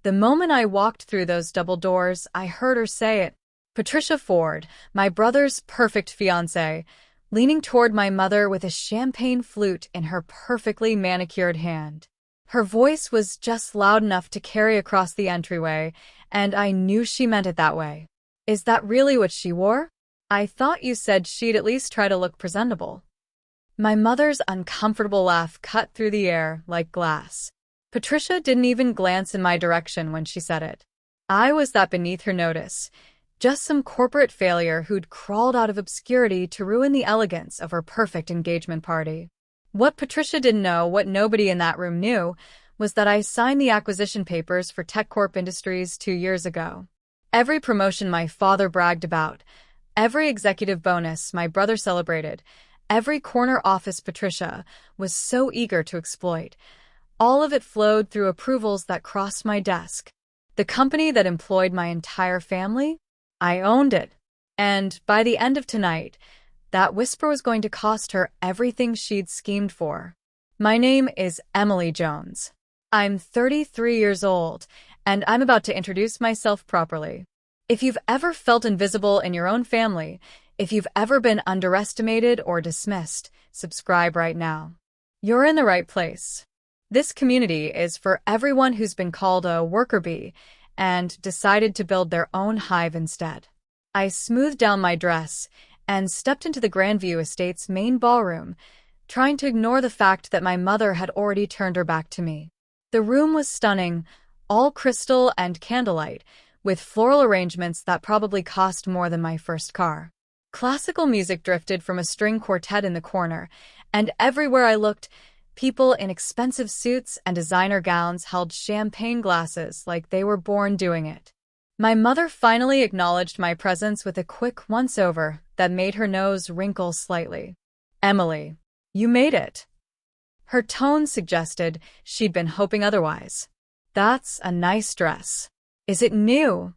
The moment I walked through those double doors, I heard her say it. Patricia Ford, my brother's perfect fiancée, leaning toward my mother with a champagne flute in her perfectly manicured hand. Her voice was just loud enough to carry across the entryway, and I knew she meant it that way. Is that really what she wore? I thought you said she'd at least try to look presentable. My mother's uncomfortable laugh cut through the air like glass. Patricia didn't even glance in my direction when she said it. I was that beneath her notice, just some corporate failure who'd crawled out of obscurity to ruin the elegance of her perfect engagement party. What Patricia didn't know, what nobody in that room knew, was that I signed the acquisition papers for TechCorp Industries 2 years ago. Every promotion my father bragged about, every executive bonus my brother celebrated, every corner office Patricia was so eager to exploit, all of it flowed through approvals that crossed my desk. The company that employed my entire family? I owned it. And by the end of tonight, that whisper was going to cost her everything she'd schemed for. My name is Emily Jones. I'm 33 years old, and I'm about to introduce myself properly. If you've ever felt invisible in your own family, if you've ever been underestimated or dismissed, subscribe right now. You're in the right place. This community is for everyone who's been called a worker bee and decided to build their own hive instead. I smoothed down my dress and stepped into the Grandview Estate's main ballroom, trying to ignore the fact that my mother had already turned her back to me. The room was stunning, all crystal and candlelight, with floral arrangements that probably cost more than my first car. Classical music drifted from a string quartet in the corner, and everywhere I looked, people in expensive suits and designer gowns held champagne glasses like they were born doing it. My mother finally acknowledged my presence with a quick once-over that made her nose wrinkle slightly. "Emily, you made it." Her tone suggested she'd been hoping otherwise. "That's a nice dress. Is it new?"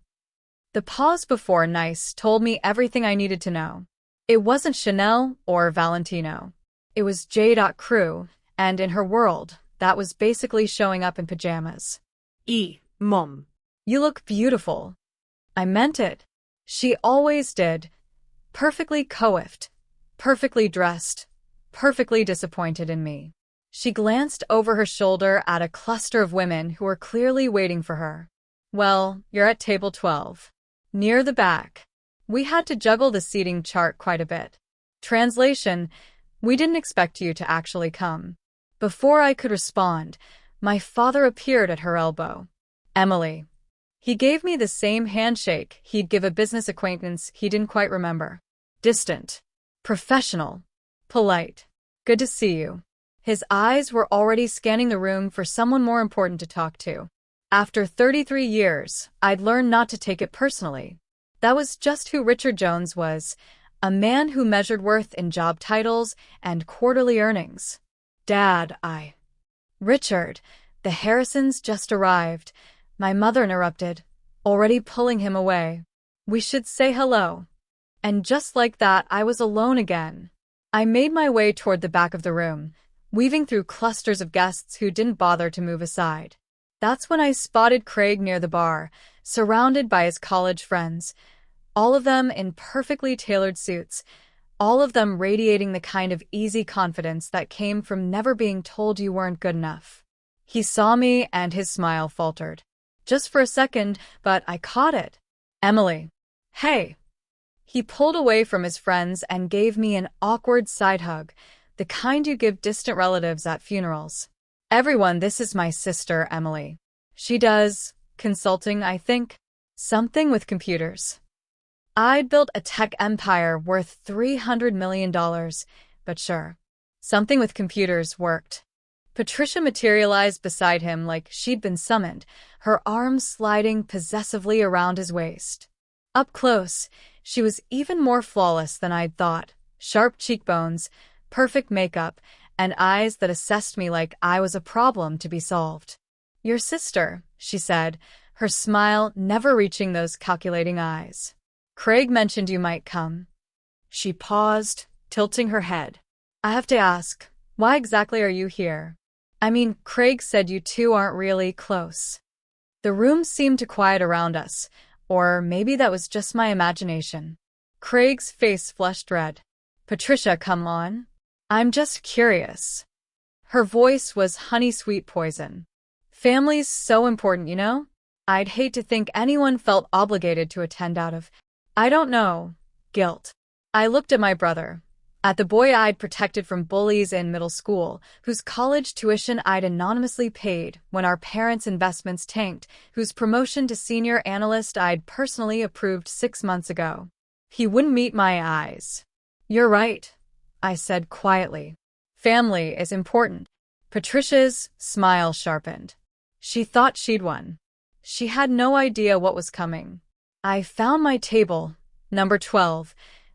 The pause before nice told me everything I needed to know. It wasn't Chanel or Valentino. It was J.Crew, and in her world, that was basically showing up in pajamas. Mom. You look beautiful." I meant it. She always did. Perfectly coiffed, perfectly dressed, perfectly disappointed in me. She glanced over her shoulder at a cluster of women who were clearly waiting for her. "Well, you're at table 12. Near the back." We had to juggle the seating chart quite a bit. Translation: we didn't expect you to actually come. Before I could respond, my father appeared at her elbow. "Emily." He gave me the same handshake he'd give a business acquaintance he didn't quite remember. Distant, professional, polite. "Good to see you." His eyes were already scanning the room for someone more important to talk to. After 33 years, I'd learned not to take it personally. That was just who Richard Jones was, a man who measured worth in job titles and quarterly earnings. "Dad, Richard, the Harrisons just arrived," my mother interrupted, already pulling him away. "We should say hello." And just like that, I was alone again. I made my way toward the back of the room, weaving through clusters of guests who didn't bother to move aside. That's when I spotted Craig near the bar, surrounded by his college friends, all of them in perfectly tailored suits, all of them radiating the kind of easy confidence that came from never being told you weren't good enough. He saw me and his smile faltered. Just for a second, but I caught it. "Emily." "Hey." He pulled away from his friends and gave me an awkward side hug, the kind you give distant relatives at funerals. "Everyone, this is my sister, Emily. She does consulting, I think. Something with computers." I'd built a tech empire worth $300 million, but sure. Something with computers worked. Patricia materialized beside him like she'd been summoned, her arms sliding possessively around his waist. Up close, she was even more flawless than I'd thought. Sharp cheekbones, perfect makeup, and eyes that assessed me like I was a problem to be solved. "Your sister," she said, her smile never reaching those calculating eyes. "Craig mentioned you might come." She paused, tilting her head. "I have to ask, why exactly are you here? I mean, Craig said you two aren't really close." The room seemed to quiet around us, or maybe that was just my imagination. Craig's face flushed red. Patricia, come on. I'm just curious. Her voice was honey-sweet poison. Family's so important, you know? I'd hate to think anyone felt obligated to attend out of, I don't know, guilt. I looked at my brother, at the boy I'd protected from bullies in middle school, whose college tuition I'd anonymously paid when our parents' investments tanked, whose promotion to senior analyst I'd personally approved 6 months ago. He wouldn't meet my eyes. You're right, I said quietly. Family is important. Patricia's smile sharpened. She thought she'd won. She had no idea what was coming. I found my table, number 12,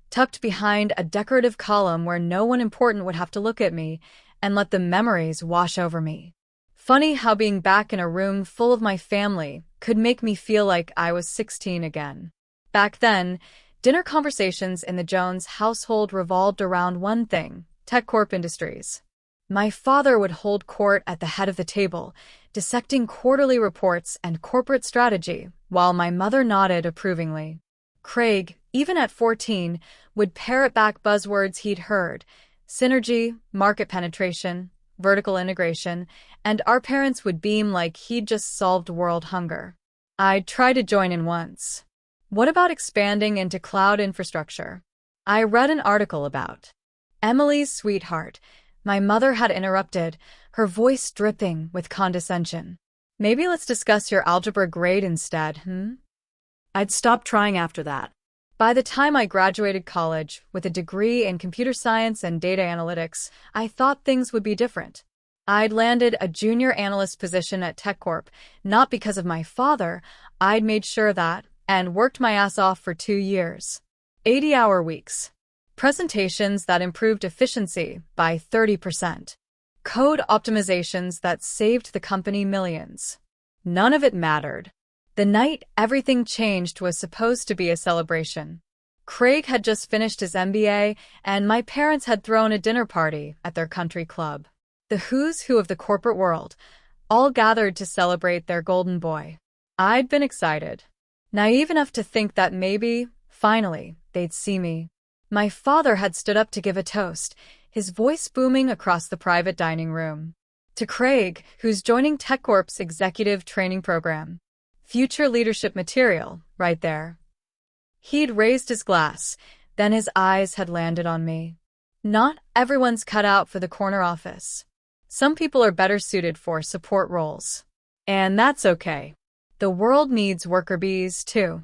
tucked behind a decorative column where no one important would have to look at me, and let the memories wash over me. Funny how being back in a room full of my family could make me feel like I was 16 again. Back then, dinner conversations in the Jones household revolved around one thing: TechCorp Industries. My father would hold court at the head of the table, dissecting quarterly reports and corporate strategy, while my mother nodded approvingly. Craig, even at 14, would parrot back buzzwords he'd heard: synergy, market penetration, vertical integration, and our parents would beam like he'd just solved world hunger. I'd try to join in once. What about expanding into cloud infrastructure? I read an article about Emily's sweetheart. My mother had interrupted, her voice dripping with condescension. Maybe let's discuss your algebra grade instead, I'd stopped trying after that. By the time I graduated college with a degree in computer science and data analytics, I thought things would be different. I'd landed a junior analyst position at TechCorp, not because of my father. I'd made sure that, and worked my ass off for 2 years. 80-hour weeks. Presentations that improved efficiency by 30%. Code optimizations that saved the company millions. None of it mattered. The night everything changed was supposed to be a celebration. Craig had just finished his MBA, and my parents had thrown a dinner party at their country club. The who's who of the corporate world, all gathered to celebrate their golden boy. I'd been excited. Naive enough to think that maybe, finally, they'd see me. My father had stood up to give a toast, his voice booming across the private dining room. To Craig, who's joining TechCorp's executive training program. Future leadership material, right there. He'd raised his glass, then his eyes had landed on me. Not everyone's cut out for the corner office. Some people are better suited for support roles. And that's okay. The world needs worker bees, too.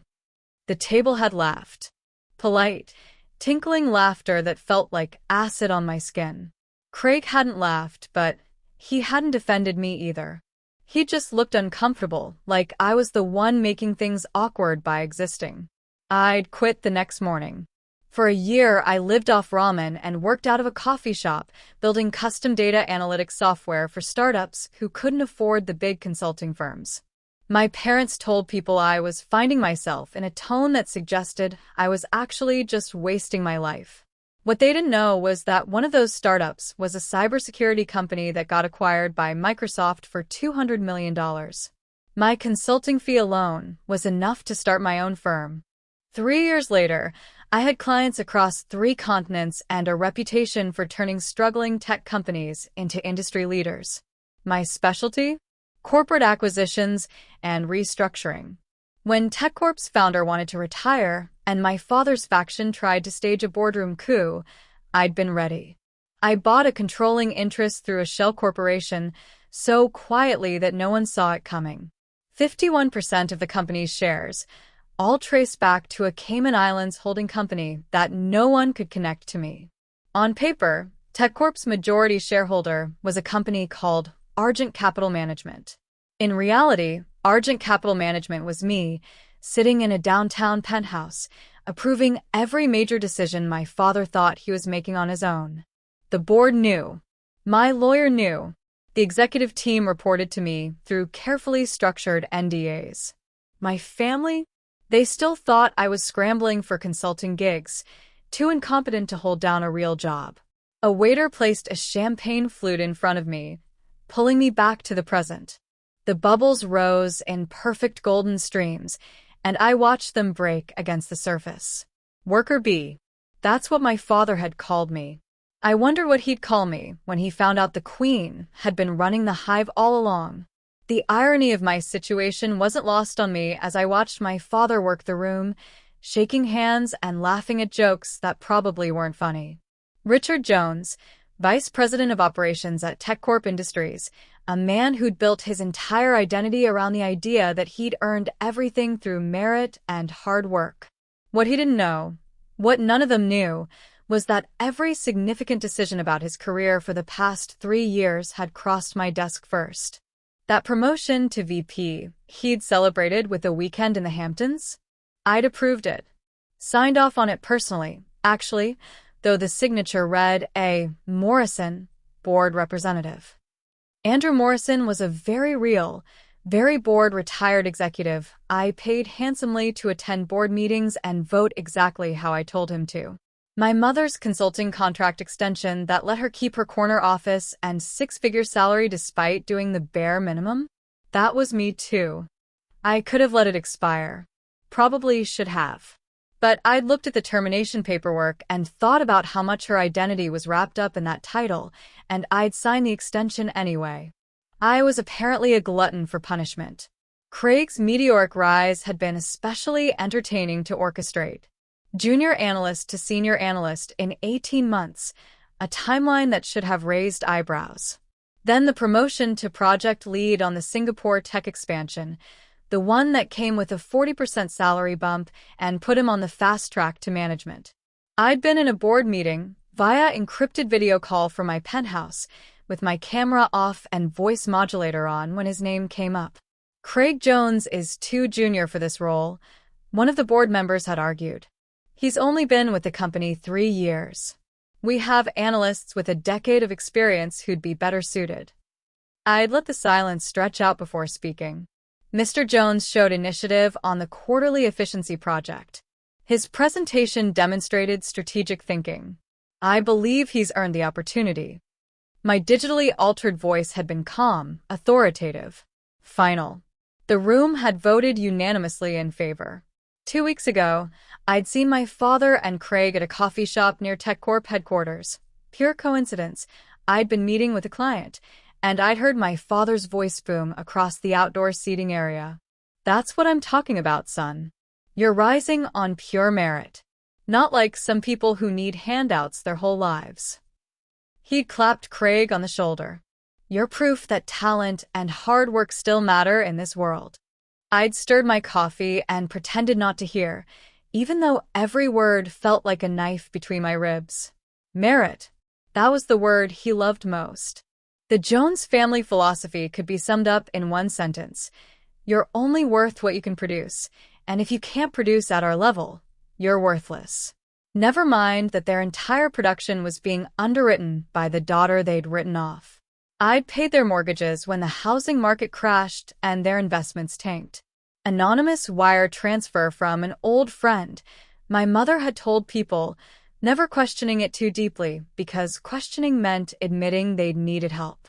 The table had laughed. Polite, tinkling laughter that felt like acid on my skin. Craig hadn't laughed, but he hadn't offended me either. He just looked uncomfortable, like I was the one making things awkward by existing. I'd quit the next morning. For a year, I lived off ramen and worked out of a coffee shop, building custom data analytics software for startups who couldn't afford the big consulting firms. My parents told people I was finding myself in a tone that suggested I was actually just wasting my life. What they didn't know was that one of those startups was a cybersecurity company that got acquired by Microsoft for $200 million. My consulting fee alone was enough to start my own firm. 3 years later, I had clients across 3 continents and a reputation for turning struggling tech companies into industry leaders. My specialty? Corporate acquisitions and restructuring. When TechCorp's founder wanted to retire, and my father's faction tried to stage a boardroom coup, I'd been ready. I bought a controlling interest through a shell corporation, so quietly that no one saw it coming. 51% of the company's shares, all traced back to a Cayman Islands holding company that no one could connect to me. On paper, TechCorp's majority shareholder was a company called Argent Capital Management. In reality, Argent Capital Management was me, sitting in a downtown penthouse, approving every major decision my father thought he was making on his own. The board knew. My lawyer knew. The executive team reported to me through carefully structured NDAs. My family? They still thought I was scrambling for consulting gigs, too incompetent to hold down a real job. A waiter placed a champagne flute in front of me, pulling me back to the present. The The bubbles rose in perfect golden streams, and I watched them break against the surface. Worker B. That's what my father had called me. I wondered what he'd call me when he found out the queen had been running the hive all along. The irony of my situation wasn't lost on me as I watched my father work the room, shaking hands and laughing at jokes that probably weren't funny. Richard Jones, Vice President of Operations at TechCorp Industries, a man who'd built his entire identity around the idea that he'd earned everything through merit and hard work. What he didn't know, what none of them knew, was that every significant decision about his career for the past 3 years had crossed my desk first. That promotion to VP he'd celebrated with a weekend in the Hamptons? I'd approved it. Signed off on it personally, actually, though the signature read A. Morrison, board representative. Andrew Morrison was a very real, very bored retired executive I paid handsomely to attend board meetings and vote exactly how I told him to. My mother's consulting contract extension that let her keep her corner office and 6-figure salary despite doing the bare minimum? That was me too. I could have let it expire. Probably should have. But I'd looked at the termination paperwork and thought about how much her identity was wrapped up in that title, and I'd signed the extension anyway. I was apparently a glutton for punishment. Craig's meteoric rise had been especially entertaining to orchestrate. Junior analyst to senior analyst in 18 months, a timeline that should have raised eyebrows. Then the promotion to project lead on the Singapore tech expansion, the one that came with a 40% salary bump and put him on the fast track to management. I'd been in a board meeting via encrypted video call from my penthouse, with my camera off and voice modulator on when his name came up. Craig Jones is too junior for this role, one of the board members had argued. He's only been with the company 3 years. We have analysts with a decade of experience who'd be better suited. I'd let the silence stretch out before speaking. Mr. Jones showed initiative on the quarterly efficiency project. His presentation demonstrated strategic thinking. I believe he's earned the opportunity. My digitally altered voice had been calm, authoritative, final. The room had voted unanimously in favor. 2 weeks ago, I'd seen my father and Craig at a coffee shop near TechCorp headquarters. Pure coincidence. I'd been meeting with a client, and I'd heard my father's voice boom across the outdoor seating area. That's what I'm talking about, son. You're rising on pure merit. Not like some people who need handouts their whole lives. He'd clapped Craig on the shoulder. You're proof that talent and hard work still matter in this world. I'd stirred my coffee and pretended not to hear, even though every word felt like a knife between my ribs. Merit. That was the word he loved most. The Jones family philosophy could be summed up in one sentence. You're only worth what you can produce, and if you can't produce at our level, you're worthless. Never mind that their entire production was being underwritten by the daughter they'd written off. I'd paid their mortgages when the housing market crashed and their investments tanked. Anonymous wire transfer from an old friend. My mother had told people, never questioning it too deeply, because questioning meant admitting they'd needed help.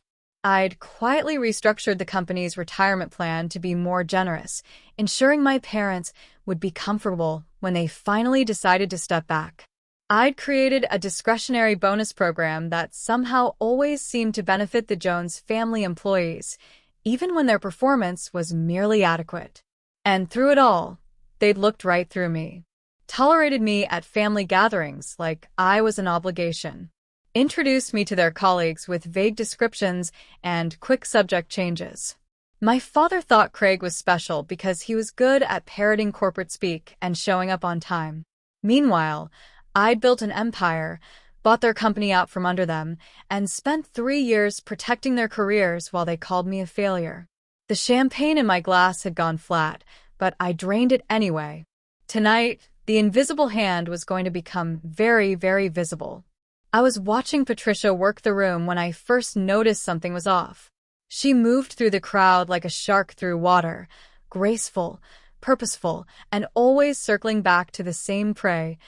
I'd quietly restructured the company's retirement plan to be more generous, ensuring my parents would be comfortable when they finally decided to step back. I'd created a discretionary bonus program that somehow always seemed to benefit the Jones family employees, even when their performance was merely adequate. And through it all, they'd looked right through me. Tolerated me at family gatherings like I was an obligation. Introduced me to their colleagues with vague descriptions and quick subject changes. My father thought Craig was special because he was good at parroting corporate speak and showing up on time. Meanwhile, I'd built an empire, bought their company out from under them, and spent 3 years protecting their careers while they called me a failure. The champagne in my glass had gone flat, but I drained it anyway. Tonight, the invisible hand was going to become very, very visible. I was watching Patricia work the room when I first noticed something was off. She moved through the crowd like a shark through water, graceful, purposeful, and always circling back to the same prey,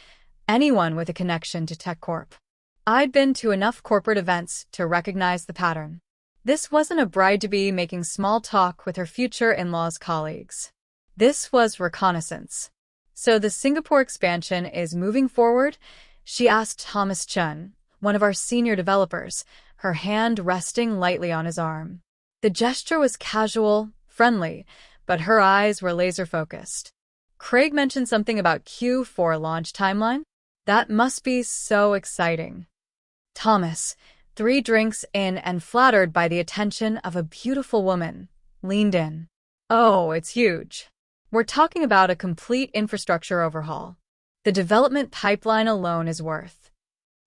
anyone with a connection to TechCorp. I'd been to enough corporate events to recognize the pattern. This wasn't a bride-to-be making small talk with her future in-laws colleagues. This was reconnaissance. "So the Singapore expansion is moving forward?" she asked Thomas Chun, one of our senior developers, her hand resting lightly on his arm. The gesture was casual, friendly, but her eyes were laser-focused. "Craig mentioned something about Q4 launch timeline? That must be so exciting." Thomas, 3 drinks in and flattered by the attention of a beautiful woman, leaned in. "Oh, it's huge. We're talking about a complete infrastructure overhaul. The development pipeline alone is worth."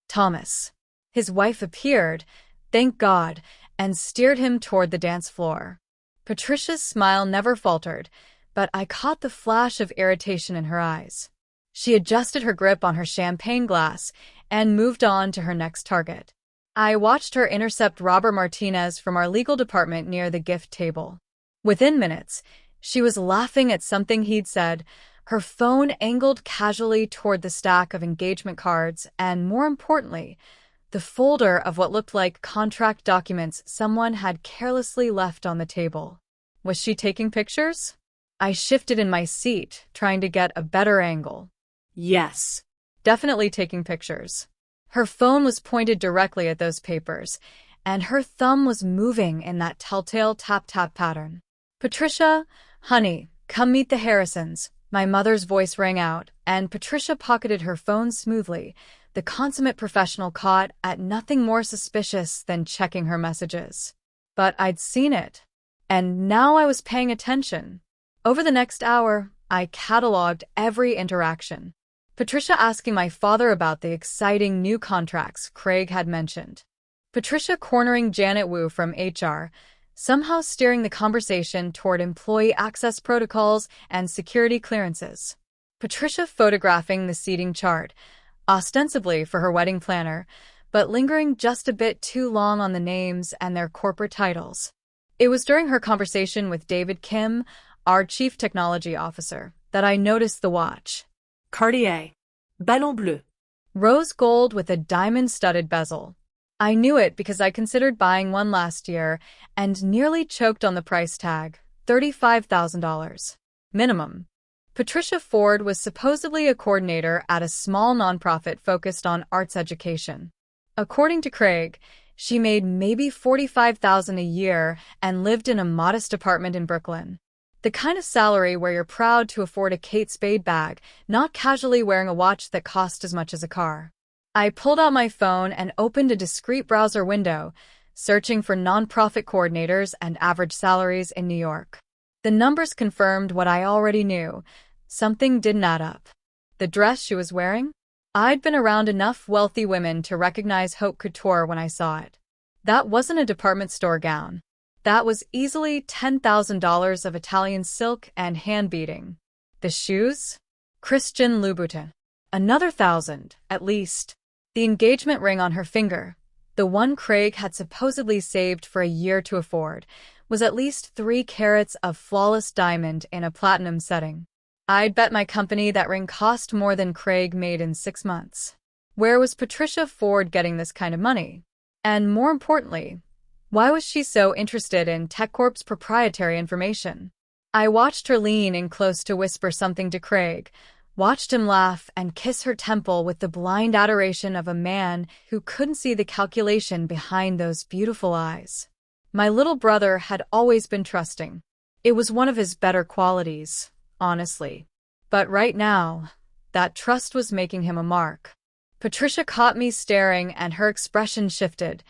Thomas. His wife appeared, thank God, and steered him toward the dance floor. Patricia's smile never faltered, but I caught the flash of irritation in her eyes. She adjusted her grip on her champagne glass and moved on to her next target. I watched her intercept Robert Martinez from our legal department near the gift table. Within minutes, she was laughing at something he'd said, her phone angled casually toward the stack of engagement cards and, more importantly, the folder of what looked like contract documents someone had carelessly left on the table. Was she taking pictures? I shifted in my seat, trying to get a better angle. Yes, definitely taking pictures. Her phone was pointed directly at those papers, and her thumb was moving in that telltale tap-tap pattern. "Patricia, honey, come meet the Harrisons," my mother's voice rang out, and Patricia pocketed her phone smoothly, the consummate professional caught at nothing more suspicious than checking her messages. But I'd seen it, and now I was paying attention. Over the next hour, I cataloged every interaction. Patricia asking my father about the exciting new contracts Craig had mentioned. Patricia cornering Janet Wu from HR, somehow steering the conversation toward employee access protocols and security clearances. Patricia photographing the seating chart, ostensibly for her wedding planner, but lingering just a bit too long on the names and their corporate titles. It was during her conversation with David Kim, our chief technology officer, that I noticed the watch. Cartier. Ballon Bleu. Rose gold with a diamond-studded bezel. I knew it because I considered buying one last year and nearly choked on the price tag, $35,000. Minimum. Patricia Ford was supposedly a coordinator at a small nonprofit focused on arts education. According to Craig, she made maybe $45,000 a year and lived in a modest apartment in Brooklyn. The kind of salary where you're proud to afford a Kate Spade bag, not casually wearing a watch that cost as much as a car. I pulled out my phone and opened a discreet browser window, searching for nonprofit coordinators and average salaries in New York. The numbers confirmed what I already knew. Something didn't add up. The dress she was wearing? I'd been around enough wealthy women to recognize haute couture when I saw it. That wasn't a department store gown. That was easily $10,000 of Italian silk and hand-beading. The shoes? Christian Louboutin. Another 1,000, at least. The engagement ring on her finger, the one Craig had supposedly saved for a year to afford, was at least 3 carats of flawless diamond in a platinum setting. I'd bet my company that ring cost more than Craig made in 6 months. Where was Patricia Ford getting this kind of money? And more importantly, why was she so interested in TechCorp's proprietary information? I watched her lean in close to whisper something to Craig, watched him laugh and kiss her temple with the blind adoration of a man who couldn't see the calculation behind those beautiful eyes. My little brother had always been trusting. It was one of his better qualities, honestly. But right now, that trust was making him a mark. Patricia caught me staring and her expression shifted,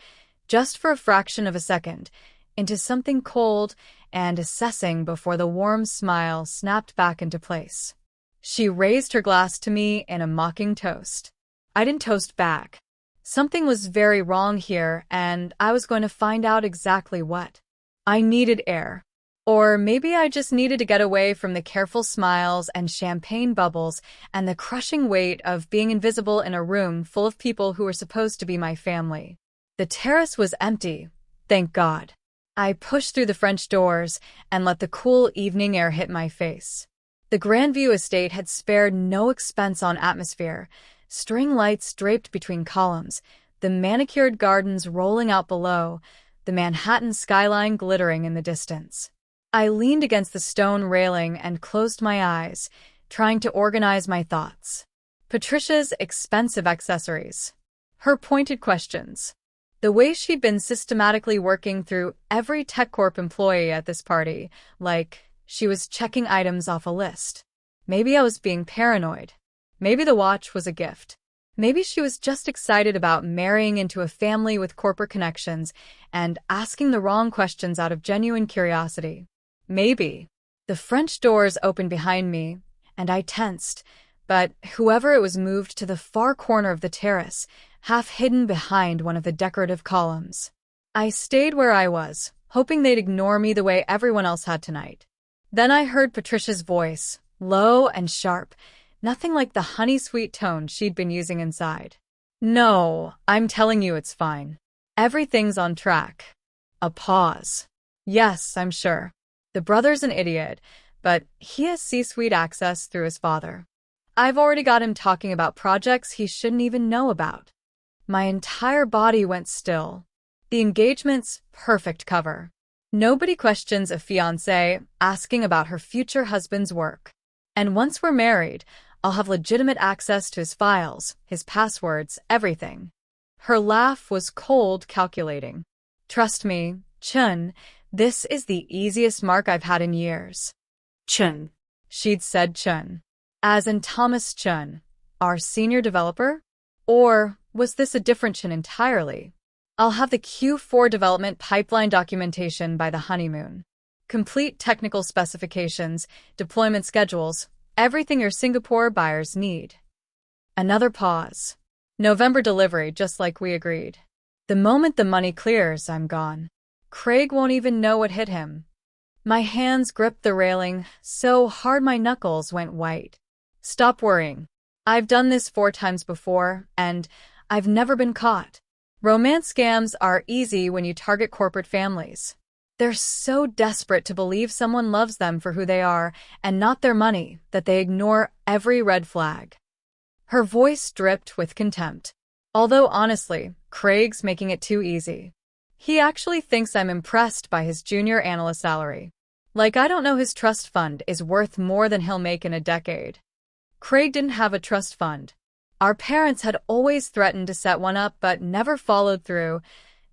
just for a fraction of a second, into something cold and assessing before the warm smile snapped back into place. She raised her glass to me in a mocking toast. I didn't toast back. Something was very wrong here, and I was going to find out exactly what. I needed air. Or maybe I just needed to get away from the careful smiles and champagne bubbles and the crushing weight of being invisible in a room full of people who were supposed to be my family. The terrace was empty, thank God. I pushed through the French doors and let the cool evening air hit my face. The Grandview estate had spared no expense on atmosphere, string lights draped between columns, the manicured gardens rolling out below, the Manhattan skyline glittering in the distance. I leaned against the stone railing and closed my eyes, trying to organize my thoughts. Patricia's expensive accessories. Her pointed questions. The way she'd been systematically working through every TechCorp employee at this party, like she was checking items off a list. Maybe I was being paranoid. Maybe the watch was a gift. Maybe she was just excited about marrying into a family with corporate connections and asking the wrong questions out of genuine curiosity. Maybe. The French doors opened behind me, and I tensed, but whoever it was moved to the far corner of the terrace, half hidden behind one of the decorative columns. I stayed where I was, hoping they'd ignore me the way everyone else had tonight. Then I heard Patricia's voice, low and sharp, nothing like the honey-sweet tone she'd been using inside. "No, I'm telling you it's fine. Everything's on track." A pause. "Yes, I'm sure. The brother's an idiot, but he has C-suite access through his father. I've already got him talking about projects he shouldn't even know about." My entire body went still. The engagement's perfect cover. Nobody questions a fiancée asking about her future husband's work. And once we're married, I'll have legitimate access to his files, his passwords, everything. Her laugh was cold, calculating. "Trust me, Chun, this is the easiest mark I've had in years." "Chun." She'd said Chun. As in Thomas Chun, our senior developer? Or was this a different Chun entirely? "I'll have the Q4 development pipeline documentation by the honeymoon. Complete technical specifications, deployment schedules, everything your Singapore buyers need." Another pause. "November delivery, just like we agreed. The moment the money clears, I'm gone. Craig won't even know what hit him." My hands gripped the railing so hard my knuckles went white. "Stop worrying. I've done this 4 times before, and I've never been caught. Romance scams are easy when you target corporate families. They're so desperate to believe someone loves them for who they are and not their money that they ignore every red flag." Her voice dripped with contempt. Although honestly, Craig's making it too easy. He actually thinks I'm impressed by his junior analyst salary. Like I don't know his trust fund is worth more than he'll make in a decade. Craig didn't have a trust fund. Our parents had always threatened to set one up but never followed through,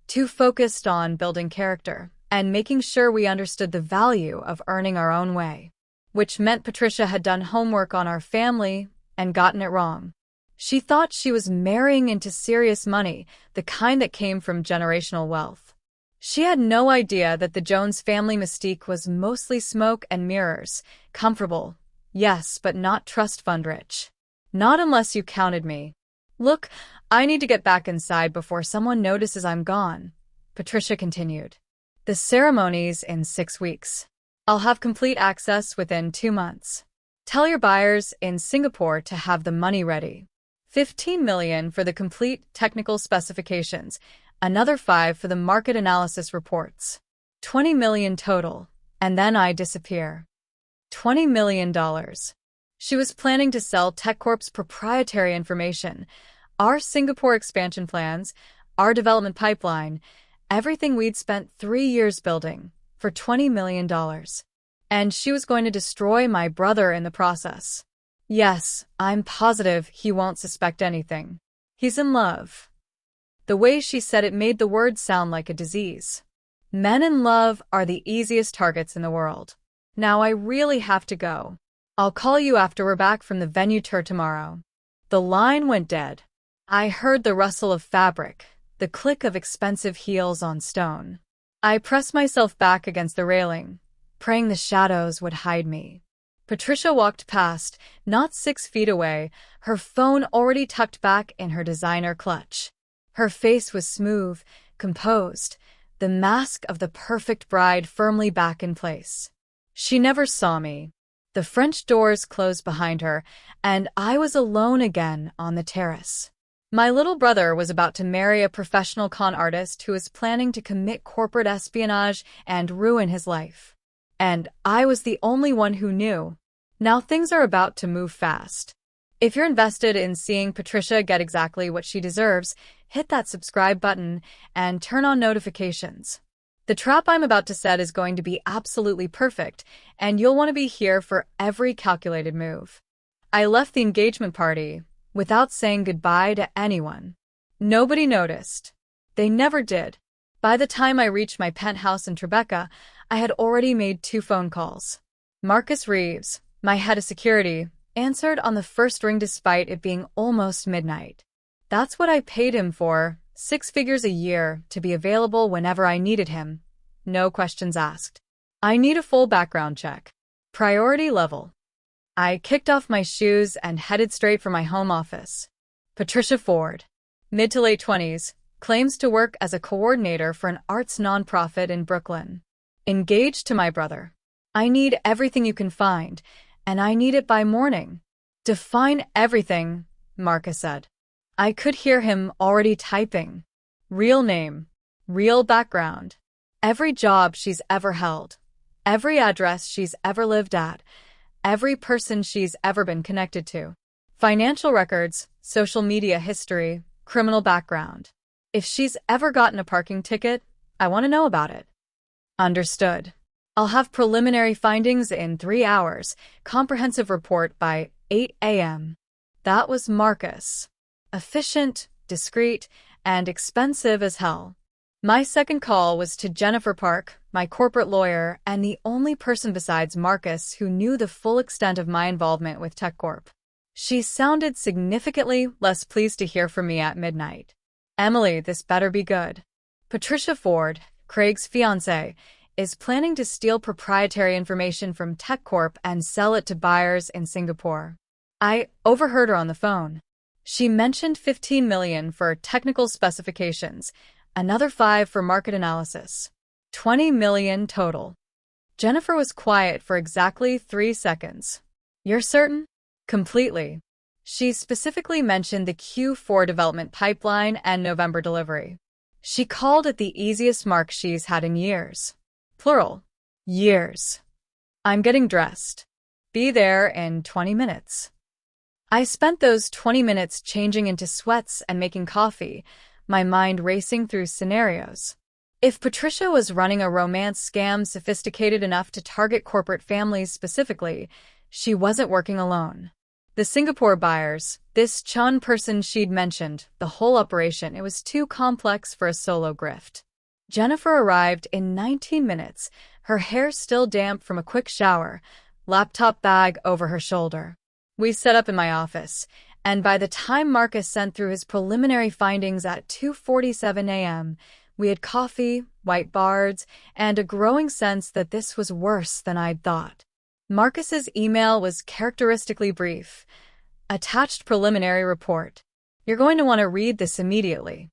too focused on building character and making sure we understood the value of earning our own way, which meant Patricia had done homework on our family and gotten it wrong. She thought she was marrying into serious money, the kind that came from generational wealth. She had no idea that the Jones family mystique was mostly smoke and mirrors, comfortable, yes, but not trust fund rich. Not unless you counted me. "Look, I need to get back inside before someone notices I'm gone," Patricia continued. "The ceremony's in 6 weeks. I'll have complete access within 2 months. Tell your buyers in Singapore to have the money ready. 15 million for the complete technical specifications, another 5 for the market analysis reports. 20 million total, and then I disappear." $20 million. She was planning to sell TechCorp's proprietary information, our Singapore expansion plans, our development pipeline, everything we'd spent 3 years building, for $20 million. And she was going to destroy my brother in the process. Yes, I'm positive he won't suspect anything. He's in love. The way she said it made the word sound like a disease. Men in love are the easiest targets in the world. Now I really have to go. I'll call you after we're back from the venue tour tomorrow. The line went dead. I heard the rustle of fabric, the click of expensive heels on stone. I pressed myself back against the railing, praying the shadows would hide me. Patricia walked past, not 6 feet away, her phone already tucked back in her designer clutch. Her face was smooth, composed, the mask of the perfect bride firmly back in place. She never saw me. The French doors closed behind her, and I was alone again on the terrace. My little brother was about to marry a professional con artist who was planning to commit corporate espionage and ruin his life. And I was the only one who knew. Now things are about to move fast. If you're invested in seeing Patricia get exactly what she deserves, hit that subscribe button and turn on notifications. The trap I'm about to set is going to be absolutely perfect, and you'll want to be here for every calculated move. I left the engagement party without saying goodbye to anyone. Nobody noticed. They never did. By the time I reached my penthouse in Tribeca, I had already made 2 phone calls. Marcus Reeves, my head of security, answered on the first ring despite it being almost midnight. That's what I paid him for, 6 figures a year, to be available whenever I needed him. No questions asked. I need a full background check. Priority level. I kicked off my shoes and headed straight for my home office. Patricia Ford, mid to late 20s, claims to work as a coordinator for an arts nonprofit in Brooklyn. Engaged to my brother. I need everything you can find, and I need it by morning. Define everything, Marcus said. I could hear him already typing. Real name. Real background. Every job she's ever held. Every address she's ever lived at. Every person she's ever been connected to. Financial records, social media history, criminal background. If she's ever gotten a parking ticket, I want to know about it. Understood. I'll have preliminary findings in 3 hours, comprehensive report by 8 a.m. That was Marcus. Efficient, discreet, and expensive as hell. My second call was to Jennifer Park, my corporate lawyer, and the only person besides Marcus who knew the full extent of my involvement with TechCorp. She sounded significantly less pleased to hear from me at midnight. Emily, this better be good. Patricia Ford, Craig's fiancée, is planning to steal proprietary information from TechCorp and sell it to buyers in Singapore. I overheard her on the phone. She mentioned $15 million for technical specifications, another $5 million for market analysis. $20 million total. Jennifer was quiet for exactly 3 seconds. You're certain? Completely. She specifically mentioned the Q4 development pipeline and November delivery. She called it the easiest mark she's had in years. Plural. Years. I'm getting dressed. Be there in 20 minutes. I spent those 20 minutes changing into sweats and making coffee, my mind racing through scenarios. If Patricia was running a romance scam sophisticated enough to target corporate families specifically, she wasn't working alone. The Singapore buyers, this Chun person she'd mentioned, the whole operation, it was too complex for a solo grift. Jennifer arrived in 19 minutes, her hair still damp from a quick shower, laptop bag over her shoulder. We set up in my office, and by the time Marcus sent through his preliminary findings at 2:47 a.m., we had coffee, whiteboards, and a growing sense that this was worse than I'd thought. Marcus's email was characteristically brief. Attached preliminary report. You're going to want to read this immediately.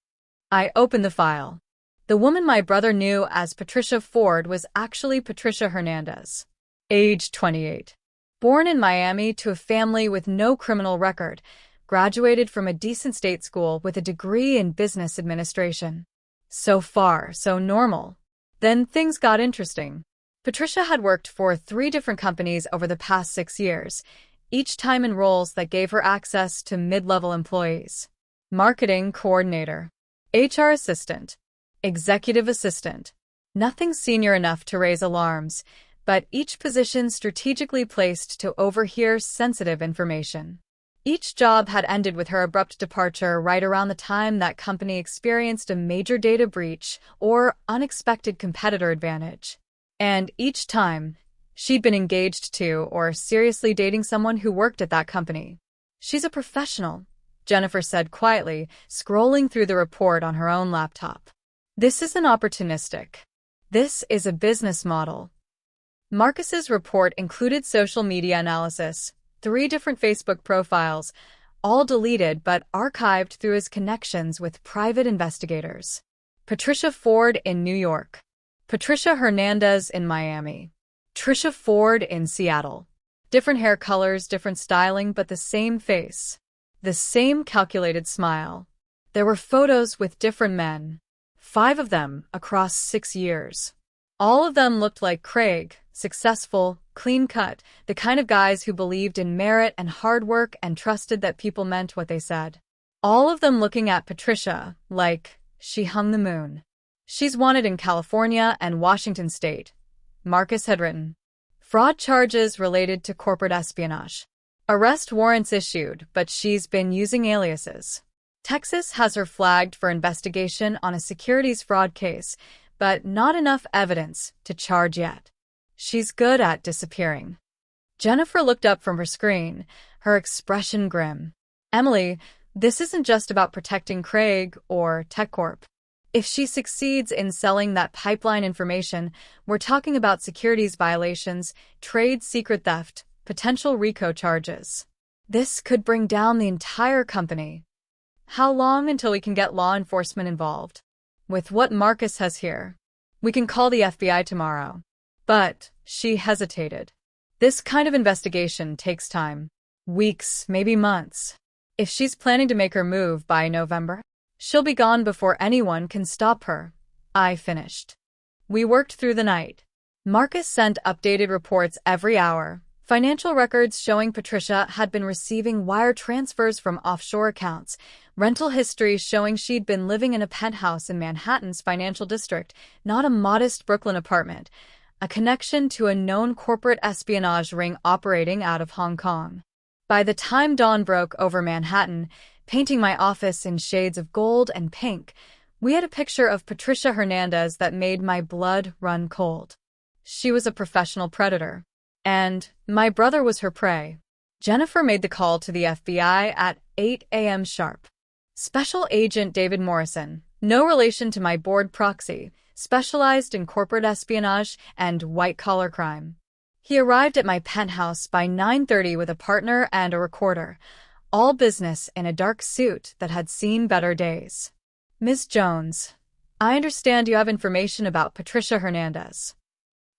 I opened the file. The woman my brother knew as Patricia Ford was actually Patricia Hernandez. Age 28. Born in Miami to a family with no criminal record, graduated from a decent state school with a degree in business administration. So far, so normal. Then things got interesting. Patricia had worked for 3 different companies over the past 6 years, each time in roles that gave her access to mid-level employees. Marketing coordinator, HR assistant, executive assistant. Nothing senior enough to raise alarms, but each position strategically placed to overhear sensitive information. Each job had ended with her abrupt departure right around the time that company experienced a major data breach or unexpected competitor advantage. And each time, she'd been engaged to or seriously dating someone who worked at that company. She's a professional, Jennifer said quietly, scrolling through the report on her own laptop. This isn't opportunistic. This is a business model. Marcus's report included social media analysis, 3 different Facebook profiles, all deleted but archived through his connections with private investigators. Patricia Ford in New York. Patricia Hernandez in Miami. Patricia Ford in Seattle. Different hair colors, different styling, but the same face. The same calculated smile. There were photos with different men. 5 of them across 6 years. All of them looked like Craig, successful, clean-cut, the kind of guys who believed in merit and hard work and trusted that people meant what they said. All of them looking at Patricia like she hung the moon. She's wanted in California and Washington state, Marcus had written. Fraud charges related to corporate espionage. Arrest warrants issued, but she's been using aliases. Texas has her flagged for investigation on a securities fraud case, but not enough evidence to charge yet. She's good at disappearing. Jennifer looked up from her screen, her expression grim. Emily, this isn't just about protecting Craig or TechCorp. If she succeeds in selling that pipeline information, we're talking about securities violations, trade secret theft, potential RICO charges. This could bring down the entire company. How long until we can get law enforcement involved? With what Marcus has here, we can call the FBI tomorrow. But she hesitated. This kind of investigation takes time. Weeks, maybe months. If she's planning to make her move by November, she'll be gone before anyone can stop her. I finished. We worked through the night. Marcus sent updated reports every hour. Financial records showing Patricia had been receiving wire transfers from offshore accounts, rental history showing she'd been living in a penthouse in Manhattan's financial district, not a modest Brooklyn apartment, a connection to a known corporate espionage ring operating out of Hong Kong. By the time dawn broke over Manhattan, painting my office in shades of gold and pink, we had a picture of Patricia Hernandez that made my blood run cold. She was a professional predator. And my brother was her prey. Jennifer made the call to the FBI at 8 a.m. sharp. Special Agent David Morrison, no relation to my board proxy, specialized in corporate espionage and white-collar crime. He arrived at my penthouse by 9:30 with a partner and a recorder, all business in a dark suit that had seen better days. Ms. Jones, I understand you have information about Patricia Hernandez.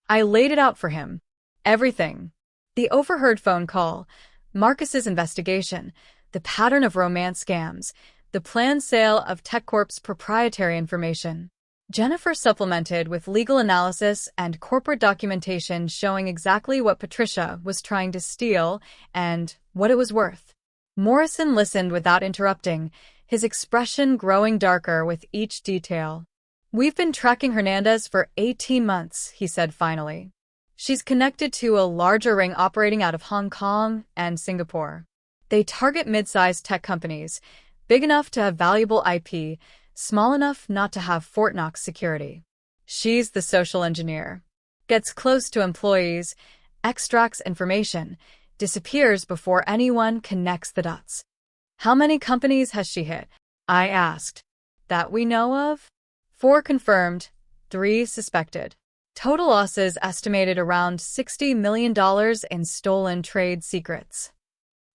I laid it out for him. Everything. The overheard phone call, Marcus's investigation, the pattern of romance scams, the planned sale of TechCorp's proprietary information. Jennifer supplemented with legal analysis and corporate documentation showing exactly what Patricia was trying to steal and what it was worth. Morrison listened without interrupting, his expression growing darker with each detail. We've been tracking Hernandez for 18 months, he said finally. She's connected to a larger ring operating out of Hong Kong and Singapore. They target mid-sized tech companies, big enough to have valuable IP, small enough not to have Fort Knox security. She's the social engineer. Gets close to employees, extracts information, disappears before anyone connects the dots. How many companies has she hit? I asked. That we know of? 4 confirmed, 3 suspected. Total losses estimated around $60 million in stolen trade secrets.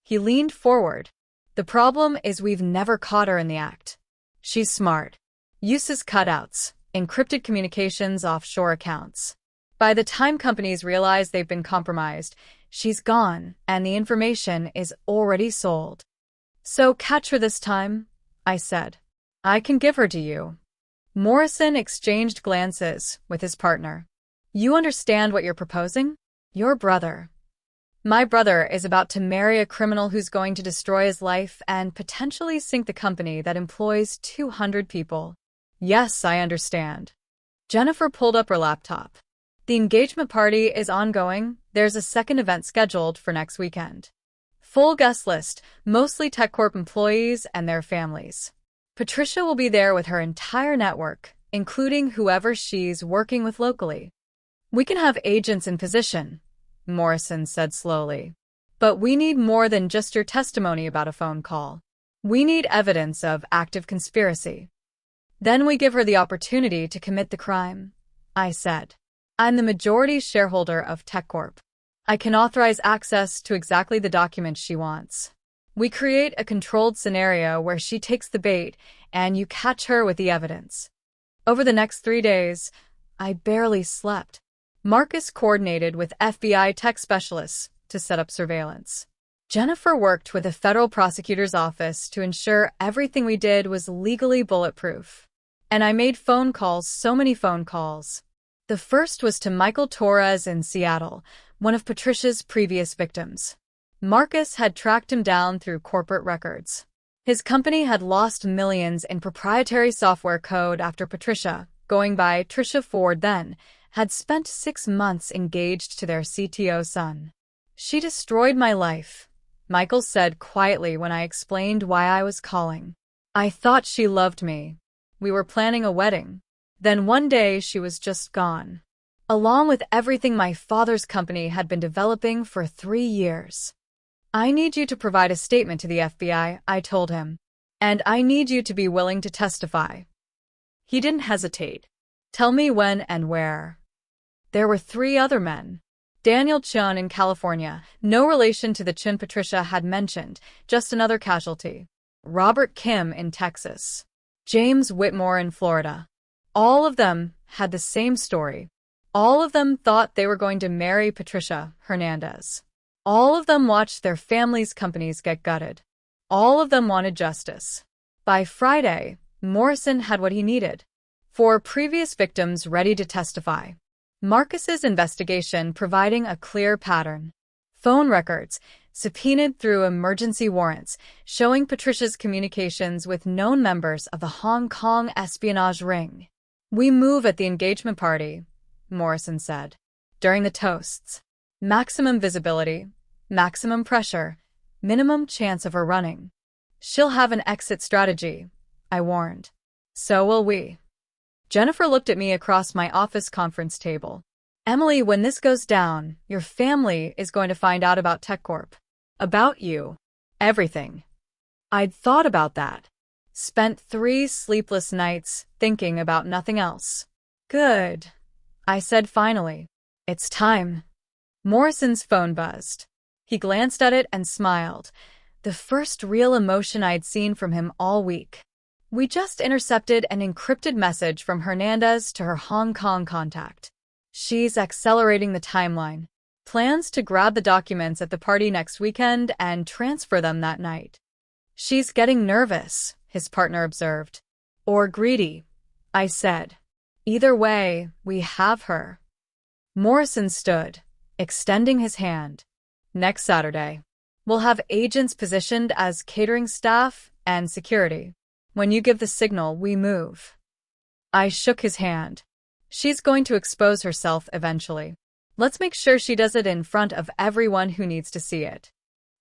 He leaned forward. The problem is we've never caught her in the act. She's smart. Uses cutouts, encrypted communications offshore accounts. By the time companies realize they've been compromised, she's gone and the information is already sold. So catch her this time, I said. I can give her to you. Morrison exchanged glances with his partner. You understand what you're proposing? Your brother. My brother is about to marry a criminal who's going to destroy his life and potentially sink the company that employs 200 people. Yes, I understand. Jennifer pulled up her laptop. The engagement party is ongoing. There's a second event scheduled for next weekend. Full guest list, mostly TechCorp employees and their families. Patricia will be there with her entire network, including whoever she's working with locally. We can have agents in position, Morrison said slowly. But we need more than just your testimony about a phone call. We need evidence of active conspiracy. Then we give her the opportunity to commit the crime, I said. I'm the majority shareholder of TechCorp. I can authorize access to exactly the documents she wants. We create a controlled scenario where she takes the bait and you catch her with the evidence. Over the next 3 days, I barely slept. Marcus coordinated with FBI tech specialists to set up surveillance. Jennifer worked with the federal prosecutor's office to ensure everything we did was legally bulletproof. And I made phone calls, so many phone calls. The first was to Michael Torres in Seattle, one of Patricia's previous victims. Marcus had tracked him down through corporate records. His company had lost millions in proprietary software code after Patricia, going by Patricia Ford then, had spent 6 months engaged to their CTO son. "She destroyed my life," Michael said quietly when I explained why I was calling. "I thought she loved me. We were planning a wedding. Then one day she was just gone, along with everything my father's company had been developing for 3 years. I need you to provide a statement to the FBI," I told him. "And I need you to be willing to testify." He didn't hesitate. "Tell me when and where." There were 3 other men. Daniel Chun in California, no relation to the Chun Patricia had mentioned, just another casualty. Robert Kim in Texas. James Whitmore in Florida. All of them had the same story. All of them thought they were going to marry Patricia Hernandez. All of them watched their families' companies get gutted. All of them wanted justice. By Friday, Morrison had what he needed. 4 previous victims ready to testify. Marcus's investigation providing a clear pattern. Phone records, subpoenaed through emergency warrants, showing Patricia's communications with known members of the Hong Kong espionage ring. "We move at the engagement party," Morrison said. "During the toasts. Maximum visibility, maximum pressure, minimum chance of her running. She'll have an exit strategy," I warned. "So will we." Jennifer looked at me across my office conference table. "Emily, when this goes down, your family is going to find out about TechCorp. About you. Everything." I'd thought about that. Spent 3 sleepless nights thinking about nothing else. "Good," I said finally. "It's time." Morrison's phone buzzed. He glanced at it and smiled. The first real emotion I'd seen from him all week. "We just intercepted an encrypted message from Hernandez to her Hong Kong contact. She's accelerating the timeline. Plans to grab the documents at the party next weekend and transfer them that night." "She's getting nervous," his partner observed. "Or greedy," I said. "Either way, we have her." Morrison stood, extending his hand. "Next Saturday. We'll have agents positioned as catering staff and security. When you give the signal, we move." I shook his hand. "She's going to expose herself eventually. Let's make sure she does it in front of everyone who needs to see it."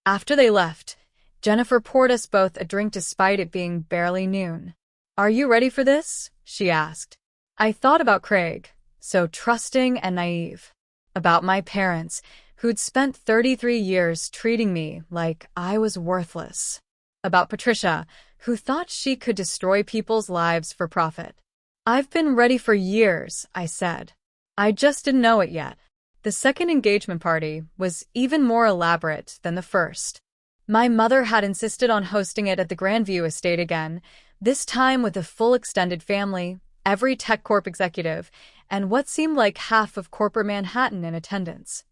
After they left, Jennifer poured us both a drink despite it being barely noon. "Are you ready for this?" she asked. I thought about Craig, so trusting and naive. About my parents, who'd spent 33 years treating me like I was worthless. About Patricia, who thought she could destroy people's lives for profit. "I've been ready for years," I said. "I just didn't know it yet." The second engagement party was even more elaborate than the first. My mother had insisted on hosting it at the Grandview estate again, this time with a full extended family, every TechCorp executive, and what seemed like half of corporate Manhattan in attendance.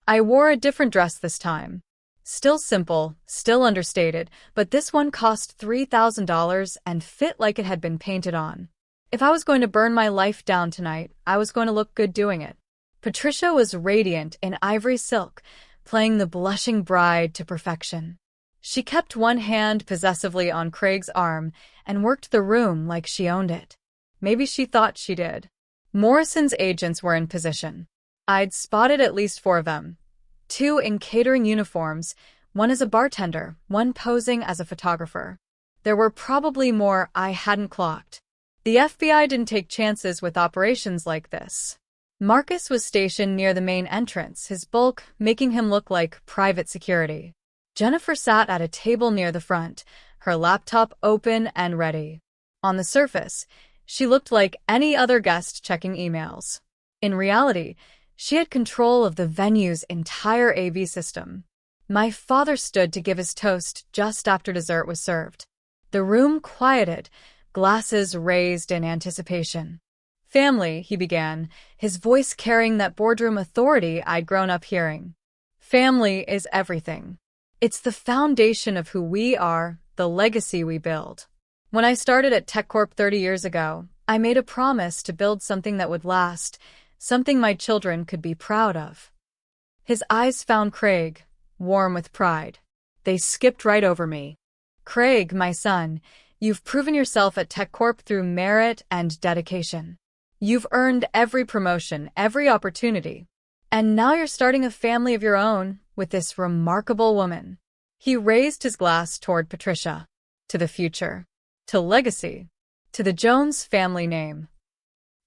I wore a different dress this time. Still simple, still understated, but this one cost $3,000 and fit like it had been painted on. If I was going to burn my life down tonight, I was going to look good doing it. Patricia was radiant in ivory silk, playing the blushing bride to perfection. She kept one hand possessively on Craig's arm and worked the room like she owned it. Maybe she thought she did. Morrison's agents were in position. I'd spotted at least 4 of them. 2 in catering uniforms, one as a bartender, one posing as a photographer. There were probably more I hadn't clocked. The FBI didn't take chances with operations like this. Marcus was stationed near the main entrance, his bulk making him look like private security. Jennifer sat at a table near the front, her laptop open and ready. On the surface, she looked like any other guest checking emails. In reality, she had control of the venue's entire AV system. My father stood to give his toast just after dessert was served. The room quieted, glasses raised in anticipation. "Family," he began, his voice carrying that boardroom authority I'd grown up hearing. "Family is everything. It's the foundation of who we are, the legacy we build. When I started at TechCorp 30 years ago, I made a promise to build something that would last, something my children could be proud of." His eyes found Craig, warm with pride. They skipped right over me. "Craig, my son, you've proven yourself at TechCorp through merit and dedication. You've earned every promotion, every opportunity. And now you're starting a family of your own with this remarkable woman. He raised his glass toward Patricia. To the future. To legacy. To the Jones family name.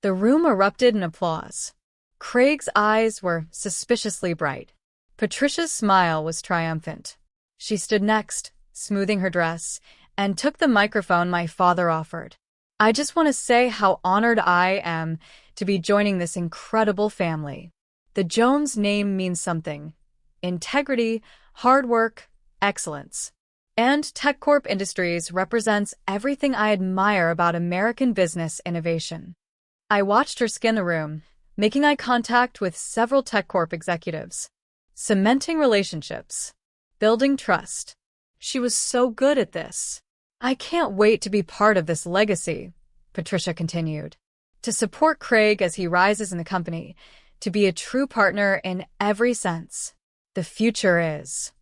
The room erupted in applause. Craig's eyes were suspiciously bright. Patricia's smile was triumphant. She stood next, smoothing her dress, and took the microphone my father offered. I just want to say how honored I am to be joining this incredible family. The Jones name means something. Integrity, hard work, excellence. And TechCorp Industries represents everything I admire about American business innovation. I watched her scan the room, making eye contact with several TechCorp executives. Cementing relationships. Building trust. She was so good at this. I can't wait to be part of this legacy, Patricia continued. To support Craig as he rises in the company, to be a true partner in every sense. The future is.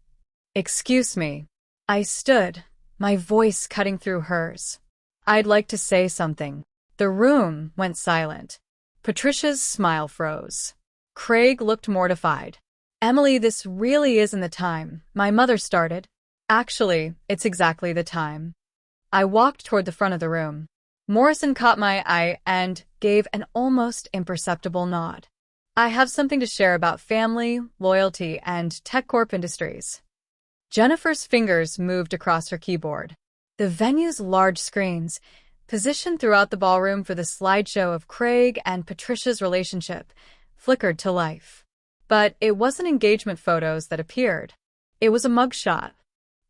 Excuse me. I stood, my voice cutting through hers. I'd like to say something. The room went silent. Patricia's smile froze. Craig looked mortified. Emily, this really isn't the time. My mother started. Actually, it's exactly the time. I walked toward the front of the room. Morrison caught my eye and gave an almost imperceptible nod. I have something to share about family, loyalty, and TechCorp Industries. Jennifer's fingers moved across her keyboard. The venue's large screens, positioned throughout the ballroom for the slideshow of Craig and Patricia's relationship, flickered to life. But it wasn't engagement photos that appeared. It was a mugshot.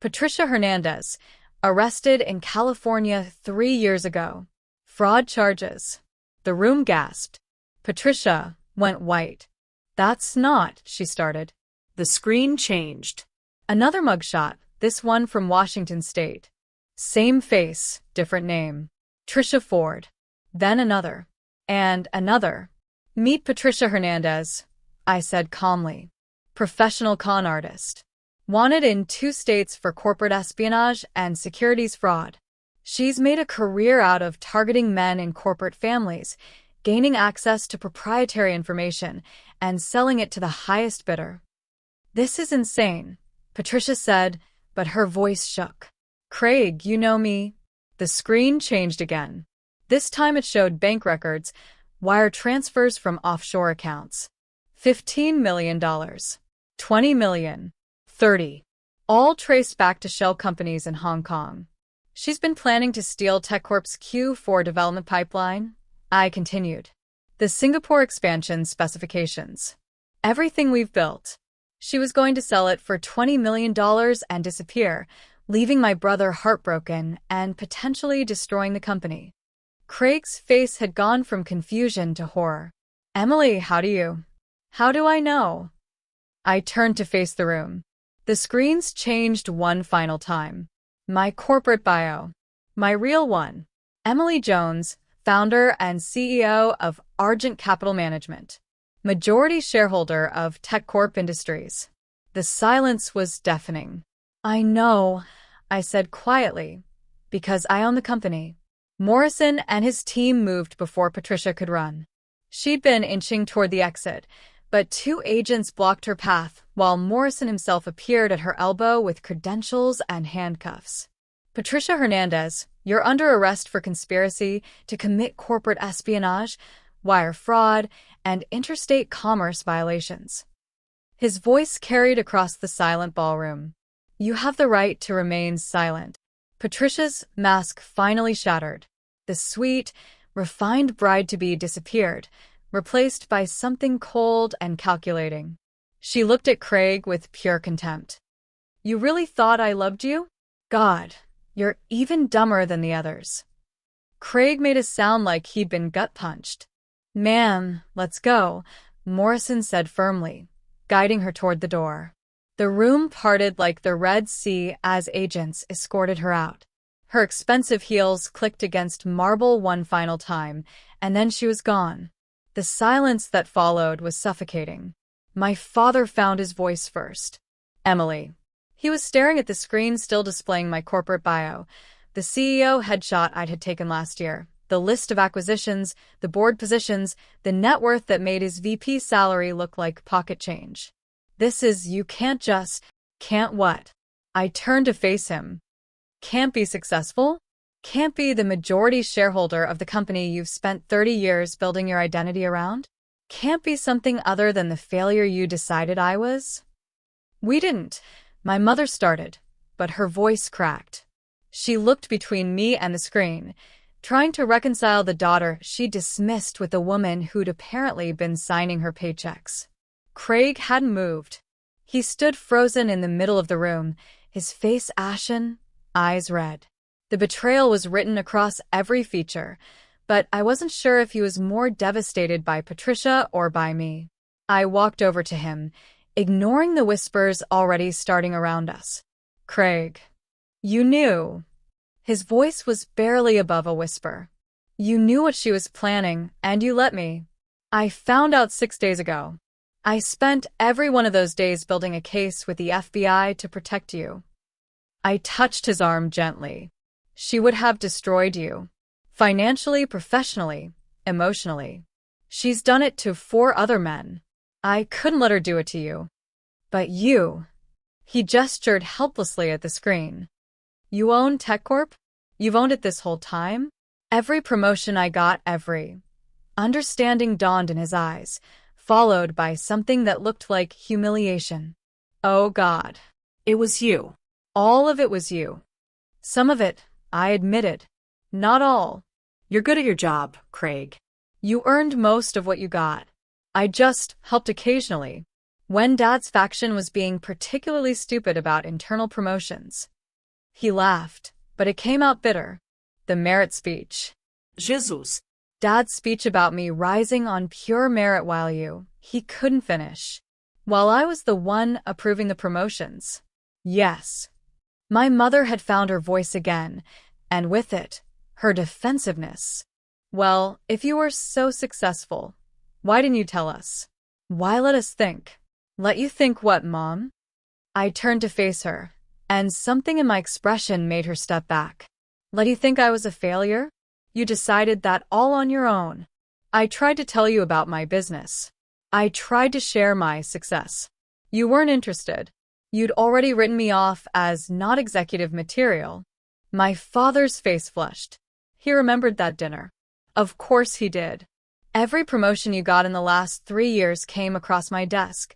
Patricia Hernandez, arrested in California 3 years ago. Fraud charges. The room gasped. Patricia went white. That's not, she started. The screen changed. Another mugshot, this one from Washington State. Same face, different name. Patricia Ford. Then another. And another. Meet Patricia Hernandez, I said calmly. Professional con artist. Wanted in 2 states for corporate espionage and securities fraud. She's made a career out of targeting men in corporate families, gaining access to proprietary information, and selling it to the highest bidder. This is insane, Patricia said, but her voice shook. Craig, you know me. The screen changed again. This time it showed bank records, wire transfers from offshore accounts. $15 million. $20 million. 30. All traced back to shell companies in Hong Kong. She's been planning to steal TechCorp's Q4 development pipeline. I continued. The Singapore expansion specifications. Everything we've built. She was going to sell it for $20 million and disappear, leaving my brother heartbroken and potentially destroying the company. Craig's face had gone from confusion to horror. Emily, how do I know? I turned to face the room. The screens changed one final time. My corporate bio. My real one. Emily Jones, founder and CEO of Argent Capital Management. Majority shareholder of TechCorp Industries. The silence was deafening. I know, I said quietly, because I own the company. Morrison and his team moved before Patricia could run. She'd been inching toward the exit, but 2 agents blocked her path while Morrison himself appeared at her elbow with credentials and handcuffs. Patricia Hernandez, you're under arrest for conspiracy to commit corporate espionage, wire fraud, and interstate commerce violations. His voice carried across the silent ballroom. You have the right to remain silent. Patricia's mask finally shattered. The sweet, refined bride-to-be disappeared, replaced by something cold and calculating. She looked at Craig with pure contempt. You really thought I loved you? God, you're even dumber than the others. Craig made a sound like he'd been gut-punched. Ma'am, let's go, Morrison said firmly, guiding her toward the door. The room parted like the Red Sea as agents escorted her out. Her expensive heels clicked against marble one final time, and then she was gone. The silence that followed was suffocating. My father found his voice first. Emily. He was staring at the screen still displaying my corporate bio, the CEO headshot I had taken last year, the list of acquisitions, the board positions, the net worth that made his VP salary look like pocket change. This is you can't what? I turned to face him. Can't be successful? Can't be the majority shareholder of the company you've spent 30 years building your identity around? Can't be something other than the failure you decided I was? We didn't. My mother started, but her voice cracked. She looked between me and the screen, trying to reconcile the daughter she dismissed with the woman who'd apparently been signing her paychecks. Craig hadn't moved. He stood frozen in the middle of the room, his face ashen, eyes red. The betrayal was written across every feature, but I wasn't sure if he was more devastated by Patricia or by me. I walked over to him, ignoring the whispers already starting around us. Craig, you knew. His voice was barely above a whisper. You knew what she was planning, and you let me. I found out 6 days ago. I spent every one of those days building a case with the FBI to protect you. I touched his arm gently. She would have destroyed you. Financially, professionally, emotionally. She's done it to 4 other men. I couldn't let her do it to you. But you. He gestured helplessly at the screen. You own TechCorp? You've owned it this whole time? Every promotion I got, every. Understanding dawned in his eyes, followed by something that looked like humiliation. Oh God. It was you. All of it was you. Some of it, I admitted. Not all. You're good at your job, Craig. You earned most of what you got. I just helped occasionally, when Dad's faction was being particularly stupid about internal promotions. He laughed, but it came out bitter. The merit speech. Jesus. Dad's speech about me rising on pure merit while he couldn't finish. While I was the one approving the promotions. Yes. My mother had found her voice again, and with it, her defensiveness. Well, if you were so successful, why didn't you tell us? Why let us think? Let you think what, Mom? I turned to face her, and something in my expression made her step back. Let you think I was a failure? You decided that all on your own. I tried to tell you about my business. I tried to share my success. You weren't interested. You'd already written me off as not executive material. My father's face flushed. He remembered that dinner. Of course he did. Every promotion you got in the last 3 years came across my desk,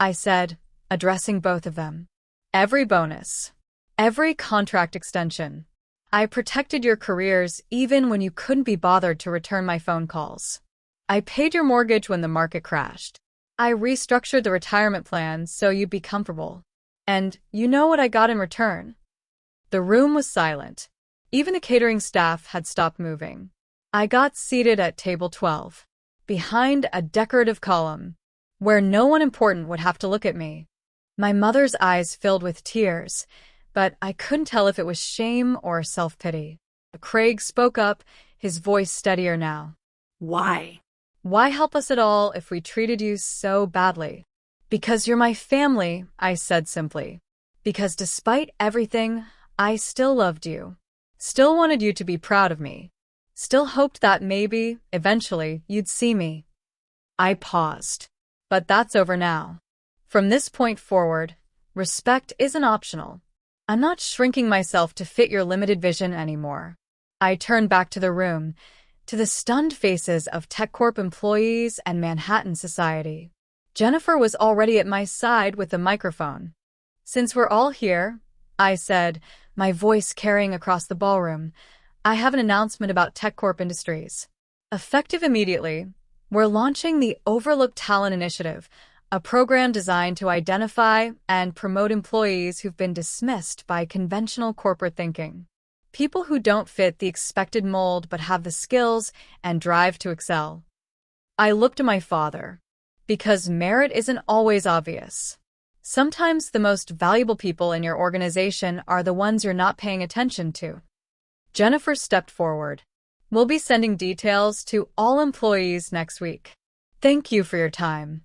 I said, addressing both of them. Every bonus. Every contract extension. I protected your careers even when you couldn't be bothered to return my phone calls. I paid your mortgage when the market crashed. I restructured the retirement plan so you'd be comfortable. And you know what I got in return? The room was silent. Even the catering staff had stopped moving. I got seated at table 12, behind a decorative column, where no one important would have to look at me. My mother's eyes filled with tears, but I couldn't tell if it was shame or self-pity. Craig spoke up, his voice steadier now. Why? Why help us at all if we treated you so badly? Because you're my family, I said simply. Because despite everything, I still loved you. Still wanted you to be proud of me. Still hoped that maybe, eventually, you'd see me. I paused. But that's over now. From this point forward, respect isn't optional. I'm not shrinking myself to fit your limited vision anymore. I turned back to the room, to the stunned faces of TechCorp employees and Manhattan society. Jennifer was already at my side with the microphone. Since we're all here, I said, my voice carrying across the ballroom, I have an announcement about TechCorp Industries. Effective immediately, we're launching the Overlooked Talent Initiative, a program designed to identify and promote employees who've been dismissed by conventional corporate thinking. People who don't fit the expected mold but have the skills and drive to excel. I looked to my father. Because merit isn't always obvious. Sometimes the most valuable people in your organization are the ones you're not paying attention to. Jennifer stepped forward. We'll be sending details to all employees next week. Thank you for your time.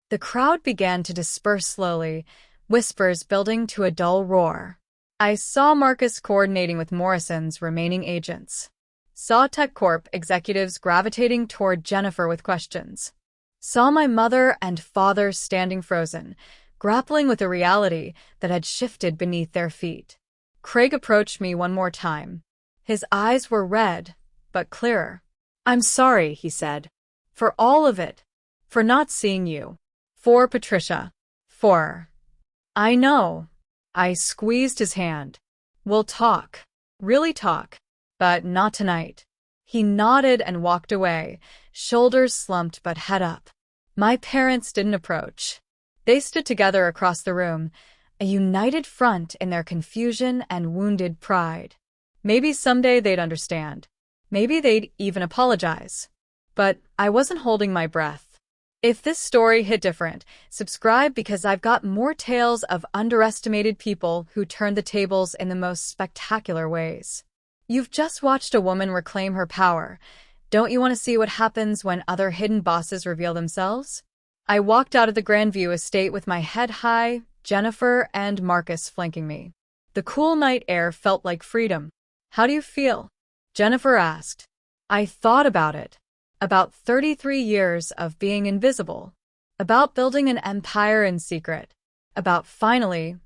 The crowd began to disperse slowly, whispers building to a dull roar. I saw Marcus coordinating with Morrison's remaining agents. Saw TechCorp executives gravitating toward Jennifer with questions. Saw my mother and father standing frozen, grappling with a reality that had shifted beneath their feet. Craig approached me one more time. His eyes were red, but clearer. I'm sorry, he said. For all of it. For not seeing you. For Patricia. For. I know. I squeezed his hand. We'll talk. Really talk. But not tonight. He nodded and walked away, shoulders slumped but head up. My parents didn't approach. They stood together across the room, a united front in their confusion and wounded pride. Maybe someday they'd understand. Maybe they'd even apologize. But I wasn't holding my breath. If this story hit different, subscribe because I've got more tales of underestimated people who turned the tables in the most spectacular ways. You've just watched a woman reclaim her power. Don't you want to see what happens when other hidden bosses reveal themselves? I walked out of the Grandview estate with my head high, Jennifer and Marcus flanking me. The cool night air felt like freedom. How do you feel? Jennifer asked. I thought about it. About 33 years of being invisible. About building an empire in secret. About finally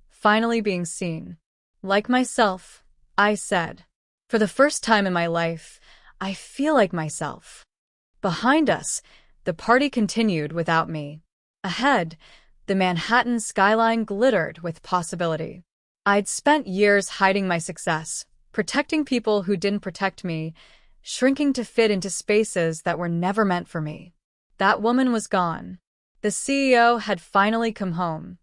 being seen. Like myself, I said. For the first time in my life, I feel like myself. Behind us, the party continued without me. Ahead, the Manhattan skyline glittered with possibility. I'd spent years hiding my success, protecting people who didn't protect me, shrinking to fit into spaces that were never meant for me. That woman was gone. The CEO had finally come home.